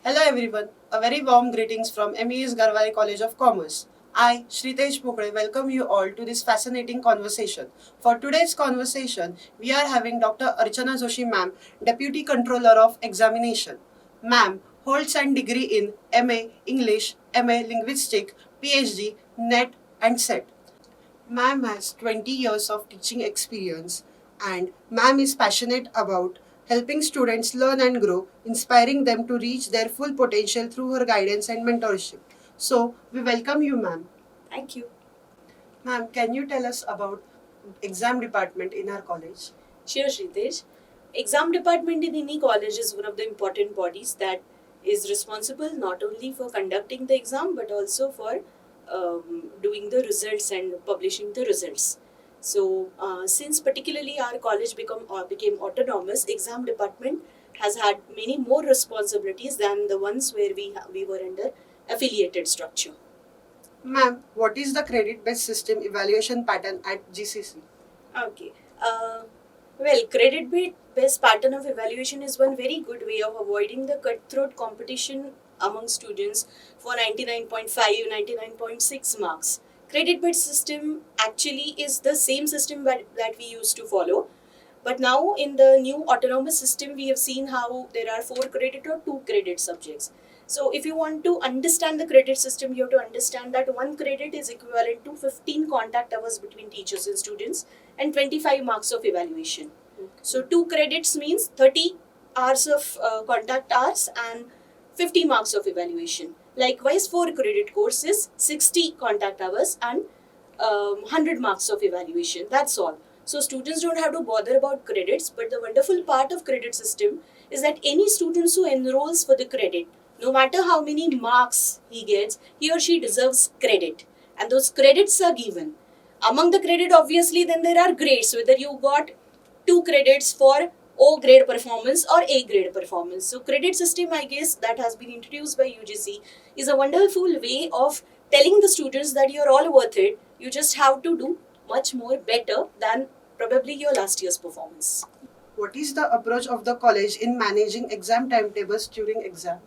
Hello everyone, a very warm greetings from MES Garwai College of Commerce. I, Shritesh Pokre, welcome you all to this fascinating conversation. For today's conversation, we are having Dr. Archana Joshi ma'am, Deputy Controller of Examination. Ma'am holds an degree in MA English, MA Linguistic, PhD, NET and SET. Ma'am has 20 years of teaching experience and ma'am is passionate about helping students learn and grow, inspiring them to reach their full potential through her guidance and mentorship. So, we welcome you, ma'am. Thank you. Ma'am, can you tell us about exam department in our college? Sure, Shritesh. Exam department in any college is one of the important bodies that is responsible not only for conducting the exam but also for doing the results and publishing the results. So, since particularly our college became autonomous, exam department has had many more responsibilities than the ones where we were under affiliated structure. Ma'am, what is the credit based system evaluation pattern at GCC? Okay. Well, credit based pattern of evaluation is one very good way of avoiding the cutthroat competition among students for 99.5, 99.6 marks. Credit based system actually is the same system that we used to follow. But now in the new autonomous system, we have seen how there are 4 credit or 2 credit subjects. So if you want to understand the credit system, you have to understand that 1 credit is equivalent to 15 contact hours between teachers and students and 25 marks of evaluation. So 2 credits means 30 hours of contact hours and 50 marks of evaluation. Likewise, 4 credit course is 60 contact hours and 100 marks of evaluation. That's all. So students don't have to bother about credits, but the wonderful part of credit system is that any students who enrolls for the credit, no matter how many marks he gets, he or she deserves credit. And those credits are given. Among the credit, obviously, then there are grades, whether you got 2 credits for O grade performance or A grade performance. So credit system, I guess, that has been introduced by UGC is a wonderful way of telling the students that you're all worth it. You just have to do much more better than probably your last year's performance. What is the approach of the college in managing exam timetables during exam?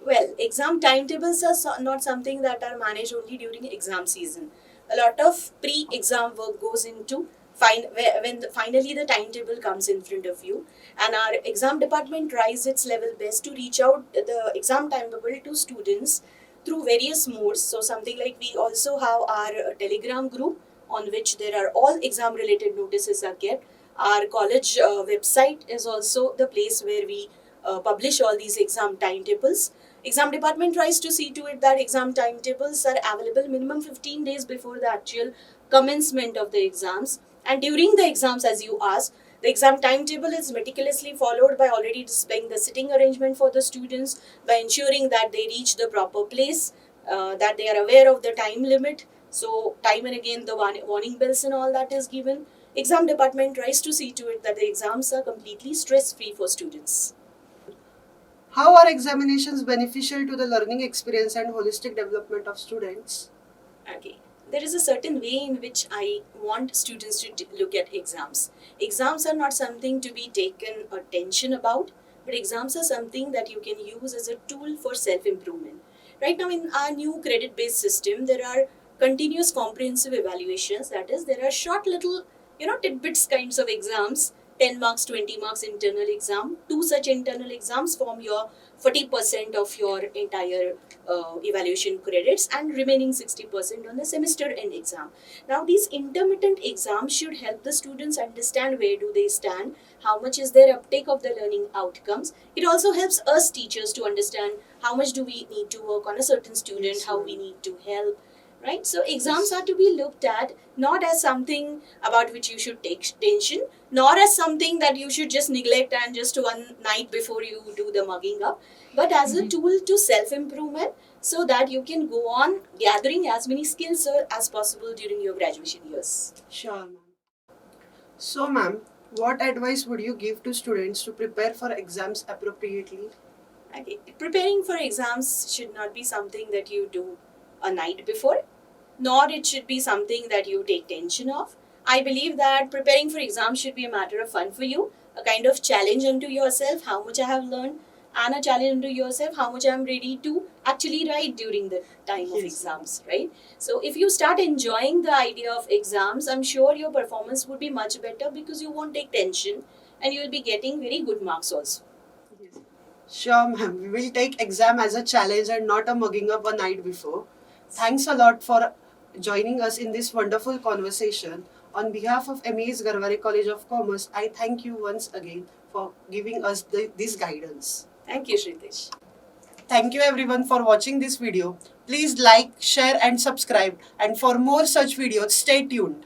Well, exam timetables are not something that are managed only during exam season. A lot of pre-exam work goes into finally the timetable comes in front of you, and our exam department tries its level best to reach out the exam timetable to students through various modes. So something like we also have our Telegram group on which there are all exam related notices are kept. Our college website is also the place where we publish all these exam timetables. Exam department tries to see to it that exam timetables are available minimum 15 days before the actual commencement of the exams. And during the exams, as you asked, the exam timetable is meticulously followed by already displaying the sitting arrangement for the students, by ensuring that they reach the proper place, that they are aware of the time limit. So, time and again, the warning bells and all that is given. Exam department tries to see to it that the exams are completely stress free for students. How are examinations beneficial to the learning experience and holistic development of students? Okay. There is a certain way in which I want students to look at exams. Exams are not something to be taken attention about, but exams are something that you can use as a tool for self improvement. Right now, in our new credit based system, there are continuous comprehensive evaluations. That is, there are short little, tidbits kinds of exams, 10 marks, 20 marks internal exam. 2 such internal exams form your 40% of your entire evaluation credits and remaining 60% on the semester end exam. Now these intermittent exams should help the students understand where do they stand, how much is their uptake of the learning outcomes. It also helps us teachers to understand how much do we need to work on a certain student, how we need to help, right? So exams are to be looked at not as something about which you should take tension, nor as something that you should just neglect and just one night before you do the mugging up, but as a tool to self improvement so that you can go on gathering as many skills as possible during your graduation years. Sure, ma'am. So, ma'am, what advice would you give to students to prepare for exams appropriately? Okay. Preparing for exams should not be something that you do a night before, nor it should be something that you take tension of. I believe that preparing for exams should be a matter of fun for you, a kind of challenge unto yourself, how much I have learned. and a challenge to yourself how much I'm ready to actually write during the time of Yes. exams, right? So if you start enjoying the idea of exams, I'm sure your performance would be much better because you won't take tension and you will be getting very good marks also. Sure, ma'am. We will take exam as a challenge and not a mugging up a night before. Thanks a lot for joining us in this wonderful conversation. On behalf of MES Garware College of Commerce, I thank you once again for giving us this guidance. Thank you, Shritesh. Thank you everyone for watching this video. Please like, share and subscribe. And for more such videos, stay tuned.